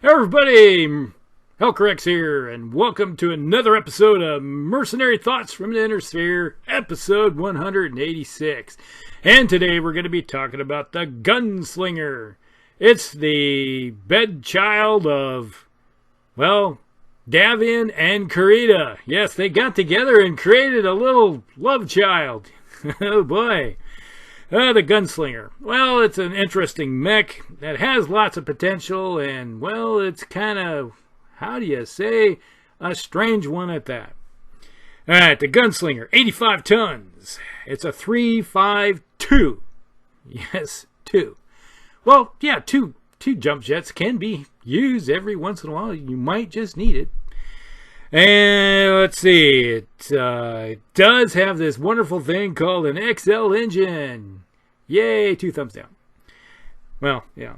Everybody, Helcorrex here, and welcome to another episode of Mercenary Thoughts from the Inner Sphere, episode 186. And today we're going to be talking about the Gunslinger. It's the bedchild of, well, Davian and Karita. Yes, they got together and created a little love child. Oh boy. The Gunslinger. Well, it's an interesting mech that has lots of potential, and, well, it's kind of, how do you say, a strange one at that. Alright, the Gunslinger, 85 tons. It's a 3.52. Yes, 2. Well, yeah, two jump jets can be used every once in a while. You might just need it. And let's see, it does have this wonderful thing called an XL engine. Yay, 2 thumbs down. Well, yeah.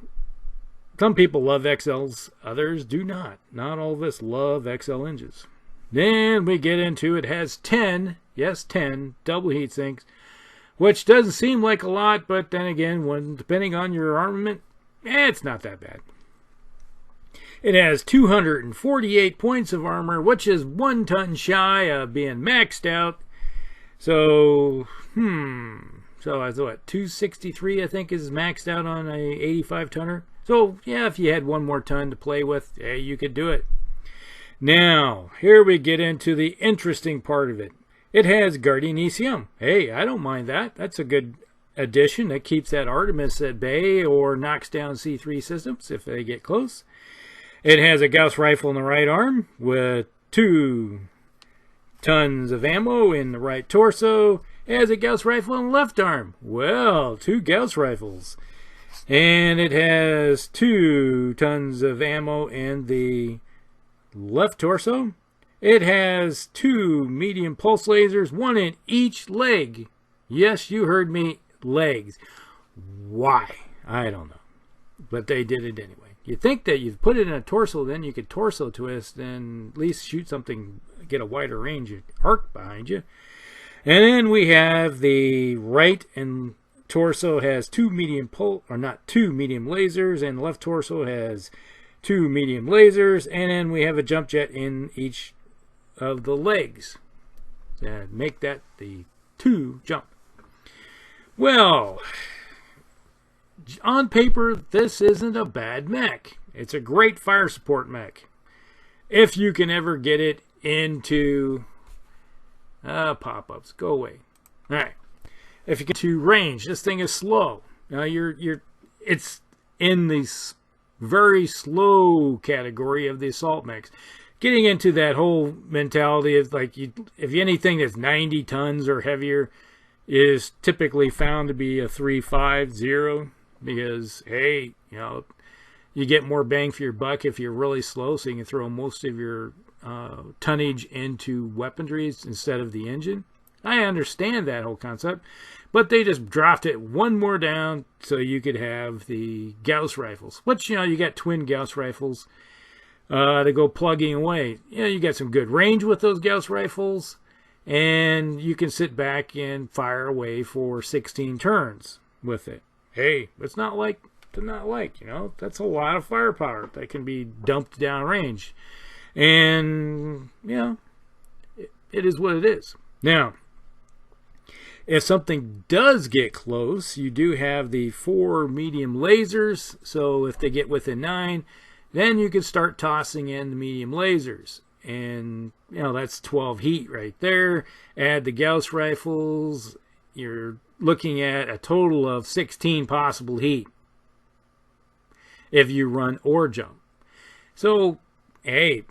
Some people love XLs, others do not. Not all of us love XL engines. Then we get into it has 10, yes, 10 double heat sinks, which doesn't seem like a lot, but then again, depending on your armament, it's not that bad. It has 248 points of armor, which is 1 ton shy of being maxed out. So, So I thought 263, I think, is maxed out on a 85 tonner. So, yeah, if you had 1 more ton to play with, yeah, you could do it. Now, here we get into the interesting part of it. It has Guardian ECM. Hey, I don't mind that. That's a good addition. That keeps that Artemis at bay or knocks down C3 systems if they get close. It has a Gauss rifle in the right arm with 2 tons of ammo in the right torso. It has a Gauss rifle in the left arm. Well, 2 Gauss rifles. And it has 2 tons of ammo in the left torso. It has 2 medium pulse lasers, 1 in each leg. Yes, you heard me, legs. Why? I don't know. But they did it anyway. You think that you've put it in a torso, then you could torso twist and at least shoot something, get a wider range of arc behind you. And then we have the right and torso has 2 medium not 2 medium lasers, and the left torso has 2 medium lasers, and then we have a jump jet in each of the legs. And make that the 2 jump. Well, on paper, this isn't a bad mech. It's a great fire support mech. If you can ever get it into pop-ups, go away. All right. If you get to range, this thing is slow. Now it's in the very slow category of the assault mechs. Getting into that whole mentality of like, if anything that's 90 tons or heavier is typically found to be a 3.50. Because, hey, you get more bang for your buck if you're really slow, so you can throw most of your tonnage into weaponry instead of the engine. I understand that whole concept, but they just dropped it 1 more down so you could have the Gauss rifles, which, you got twin Gauss rifles to go plugging away. You got some good range with those Gauss rifles, and you can sit back and fire away for 16 turns with it. Hey, it's not like to not like, that's a lot of firepower that can be dumped downrange. And, it is what it is. Now, if something does get close, you do have the 4 medium lasers. So if they get within 9, then you can start tossing in the medium lasers. And, that's 12 heat right there. Add the Gauss rifles. You're looking at a total of 16 possible heat if you run or jump. So, hey,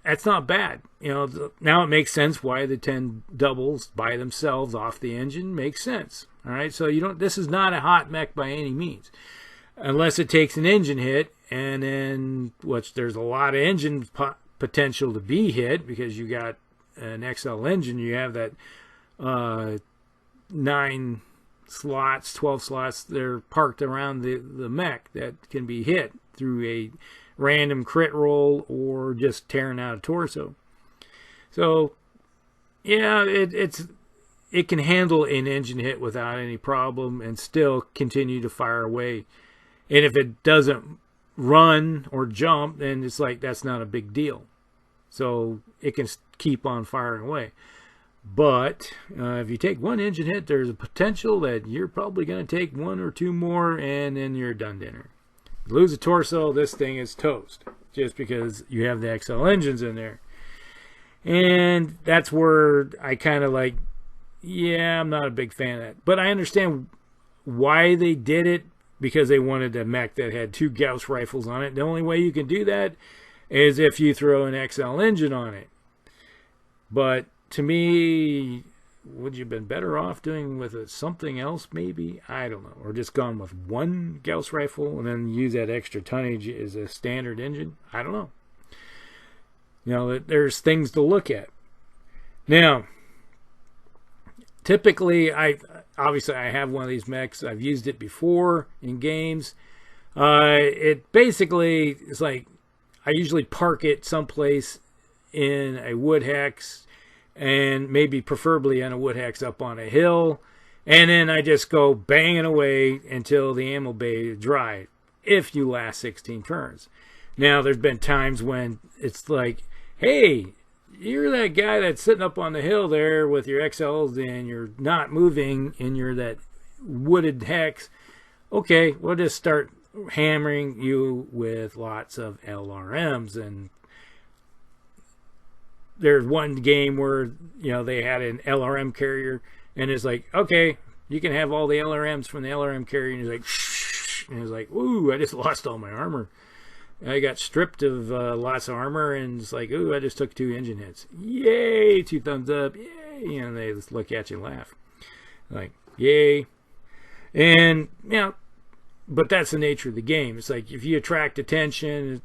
that's not bad. Now it makes sense why the 10 doubles by themselves off the engine makes sense. All right, so this is not a hot mech by any means, unless it takes an engine hit, and then there's a lot of engine potential to be hit because you got an XL engine. You have that 9 slots, 12 slots, they're parked around the mech that can be hit through a random crit roll or just tearing out a torso. So, yeah, it can handle an engine hit without any problem and still continue to fire away. And if it doesn't run or jump, then it's like that's not a big deal. So it can keep on firing away. But if you take one engine hit, there's a potential that you're probably going to take one or two more, and then you're done dinner. Lose a torso, this thing is toast, just because you have the XL engines in there. And that's where I kind of like, yeah, I'm not a big fan of that. But I understand why they did it, because they wanted a mech that had 2 Gauss rifles on it. The only way you can do that is if you throw an XL engine on it. But to me, would you have been better off doing with something else maybe? I don't know. Or just gone with 1 Gauss rifle and then use that extra tonnage as a standard engine? I don't know. You know, there's things to look at. Now, typically, obviously I have one of these mechs. I've used it before in games. It basically is like, I usually park it someplace in a wood hex, and maybe preferably on a wood hex up on a hill, and then I just go banging away until the ammo bay is dry, if you last 16 turns. Now, there's been times when it's like, hey, you're that guy that's sitting up on the hill there with your XLs and you're not moving and you're that wooded hex. Okay, we'll just start hammering you with lots of LRMs. And there's one game where, you know, they had an LRM carrier, and it's like, okay, you can have all the LRMs from the LRM carrier, and he's like, shh, and it's like, ooh, I just lost all my armor. I got stripped of lots of armor, and it's like, ooh, I just took 2 engine hits. Yay, 2 thumbs up, yay, and they just look at you and laugh. Like, yay. And, you know, but that's the nature of the game. It's like, if you attract attention,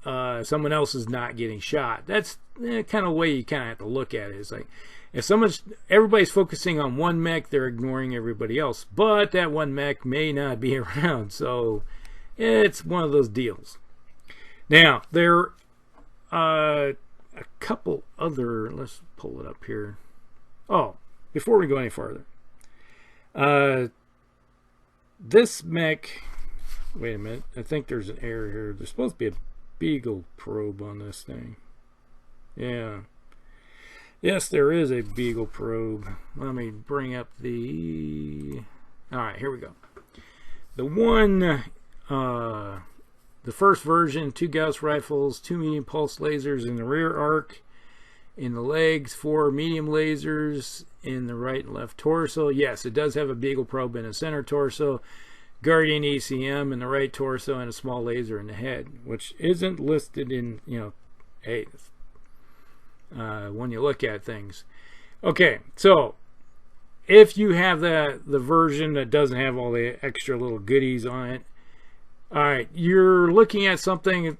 someone else is not getting shot. That's the kind of way you kind of have to look at it. It's like, if everybody's focusing on one mech, they're ignoring everybody else. But that one mech may not be around, so it's one of those deals. Now, there are a couple other, let's pull it up here. Oh, before we go any farther, this mech, wait a minute, I think there's an error here. There's supposed to be a beagle probe on this thing. Yeah. Yes, there is a beagle probe. Let me bring up the... Alright, here we go. The one, the first version, 2 Gauss rifles, 2 medium pulse lasers in the rear arc, in the legs, 4 medium lasers in the right and left torso. Yes, it does have a beagle probe in the center torso, Guardian ECM in the right torso, and a small laser in the head, which isn't listed in, you know, hey, when you look at things. Okay, so if you have the version that doesn't have all the extra little goodies on it, all right, you're looking at something.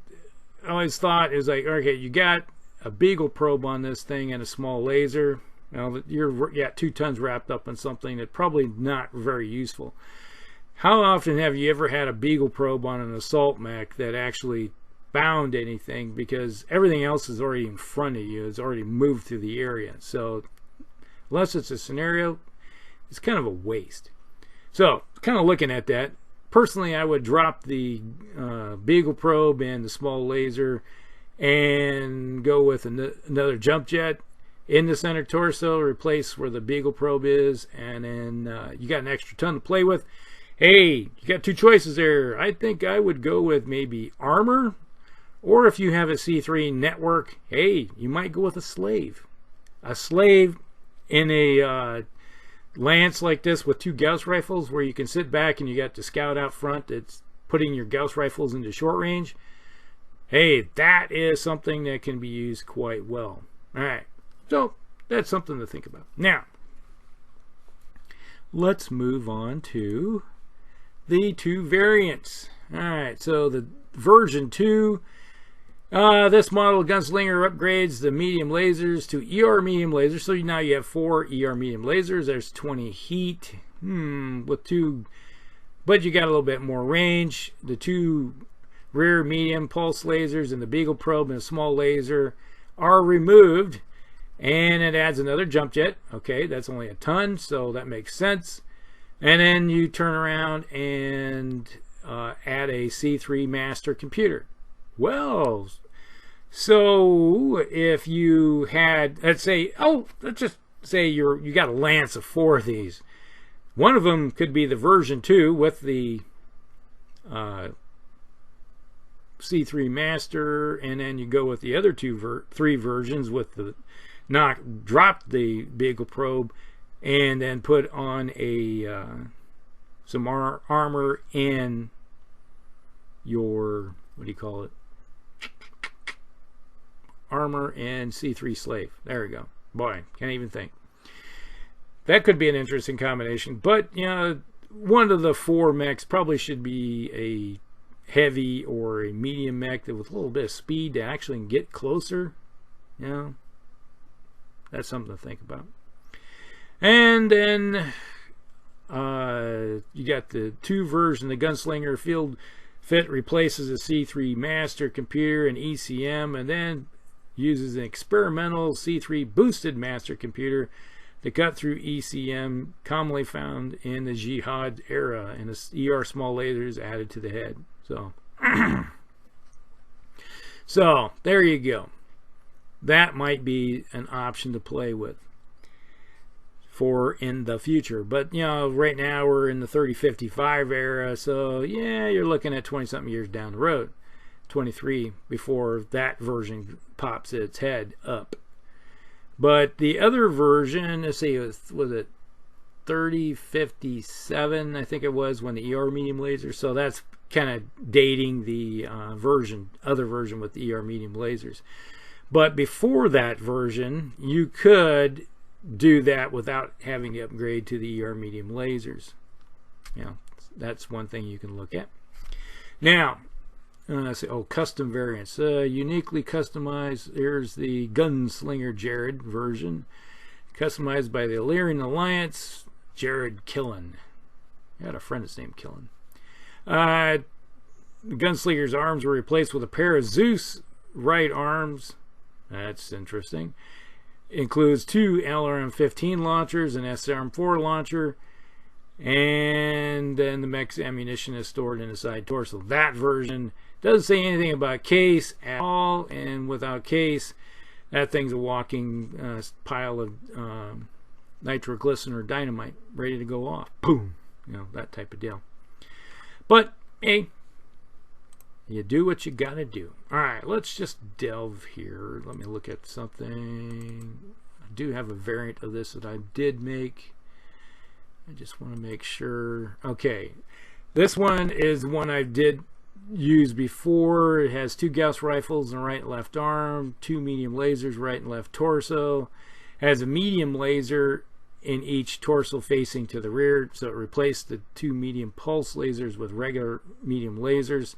I always thought is like, okay, you got a beagle probe on this thing and a small laser. Now you're 2 tons wrapped up in something that's probably not very useful. How often have you ever had a beagle probe on an assault mech that actually found anything, because everything else is already in front of you, it's already moved through the area? So unless it's a scenario, it's kind of a waste. So kind of looking at that, personally I would drop the beagle probe and the small laser and go with another jump jet in the center torso, replace where the beagle probe is, and then you got an extra ton to play with. Hey, you got 2 choices there. I think I would go with maybe armor, or if you have a C3 network, hey, you might go with a slave. A slave in a lance like this with 2 Gauss rifles, where you can sit back and you got the scout out front that's putting your Gauss rifles into short range. Hey, that is something that can be used quite well. Alright, so that's something to think about. Now, let's move on to the 2 variants. Alright, so the version 2, this model Gunslinger upgrades the medium lasers to ER medium lasers. So now you have 4 ER medium lasers. There's 20 heat with 2, but you got a little bit more range. The 2 rear medium pulse lasers and the beagle probe and a small laser are removed, and it adds another jump jet. Okay, that's only a ton, so that makes sense. And then you turn around and add a C3 master computer. Well, so if you had, let's just say you got a lance of 4 of these. One of them could be the version 2 with the C3 master, and then you go with the other 3 versions with the drop the vehicle probe, and then put on a some armor and your, what do you call it? Armor and C3 slave. There we go. Boy, can't even think. That could be an interesting combination. But, you know, one of the 4 mechs probably should be a heavy or a medium mech that with a little bit of speed to actually get closer. You know, that's something to think about. And then you got the 2 version. The Gunslinger Field Fit replaces a C3 master computer and ECM, and then uses an experimental C3 boosted master computer to cut through ECM, commonly found in the Jihad era, and the ER small lasers added to the head. So, so there you go. That might be an option to play with for in the future. But, you know, right now we're in the 3055 era, so yeah, you're looking at 20-something years down the road. 23 before that version pops its head up. But the other version, let's see, was it 3057, I think it was, when the ER medium laser. So that's kind of dating the other version with the ER medium lasers. But before that version, you could do that without having to upgrade to the ER medium lasers. You know, that's one thing you can look at. Now, custom variants. Uniquely customized. Here's the Gunslinger Jared version. Customized by the Illyrian Alliance, Jared Killen. I had a friend that's named Killen. The Gunslinger's arms were replaced with a pair of Zeus right arms. That's interesting. Includes 2 LRM-15 launchers, an SRM-4 launcher, and then the mech's ammunition is stored in the side torso. That version doesn't say anything about case at all, and without case, that thing's a walking pile of nitroglycerin or dynamite ready to go off. Boom! You know, that type of deal. But, hey, you do what you gotta do. Alright, let's just delve here. Let me look at something. I do have a variant of this that I did make. I just want to make sure. Okay, this one is one I did use before. It has 2 Gauss rifles in the right and left arm, 2 medium lasers right and left torso. It has a medium laser in each torso facing to the rear, so it replaced the 2 medium pulse lasers with regular medium lasers,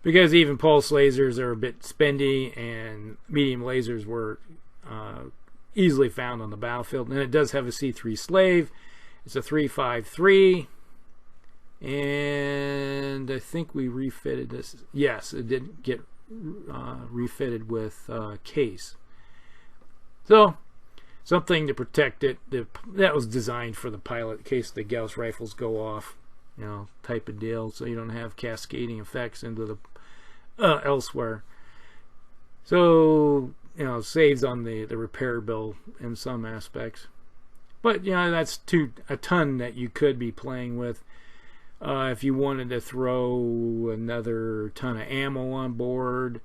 because even pulse lasers are a bit spendy and medium lasers were easily found on the battlefield. And it does have a C3 slave. It's a 353, and I think we refitted this. Yes, it did get refitted with case. So, something to protect it. That was designed for the pilot in case the Gauss rifles go off, you know, type of deal, so you don't have cascading effects into the elsewhere. So, you know, saves on the repair bill in some aspects. But, you know, that's a ton that you could be playing with. If you wanted to throw another ton of ammo on board,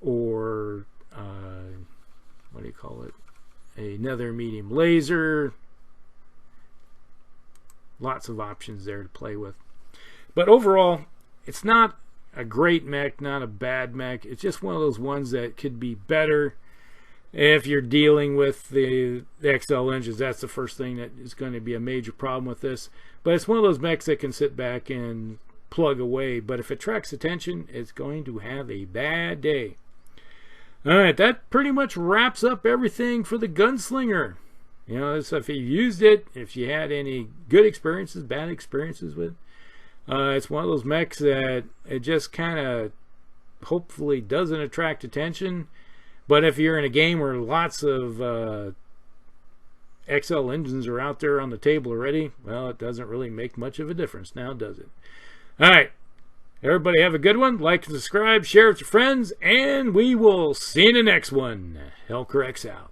or what do you call it? Another medium laser. Lots of options there to play with. But overall, it's not a great mech, not a bad mech. It's just one of those ones that could be better. If you're dealing with the XL engines, that's the first thing that is going to be a major problem with this. But it's one of those mechs that can sit back and plug away. But if it attracts attention, it's going to have a bad day. Alright, that pretty much wraps up everything for the Gunslinger. You know, so if you used it, if you had any good experiences, bad experiences with it's one of those mechs that it just kind of hopefully doesn't attract attention. But if you're in a game where lots of XL engines are out there on the table already, well, it doesn't really make much of a difference now, does it? Alright, Everybody have a good one. Like and subscribe, share with your friends, and we will see you in the next one. Hellcorrects out.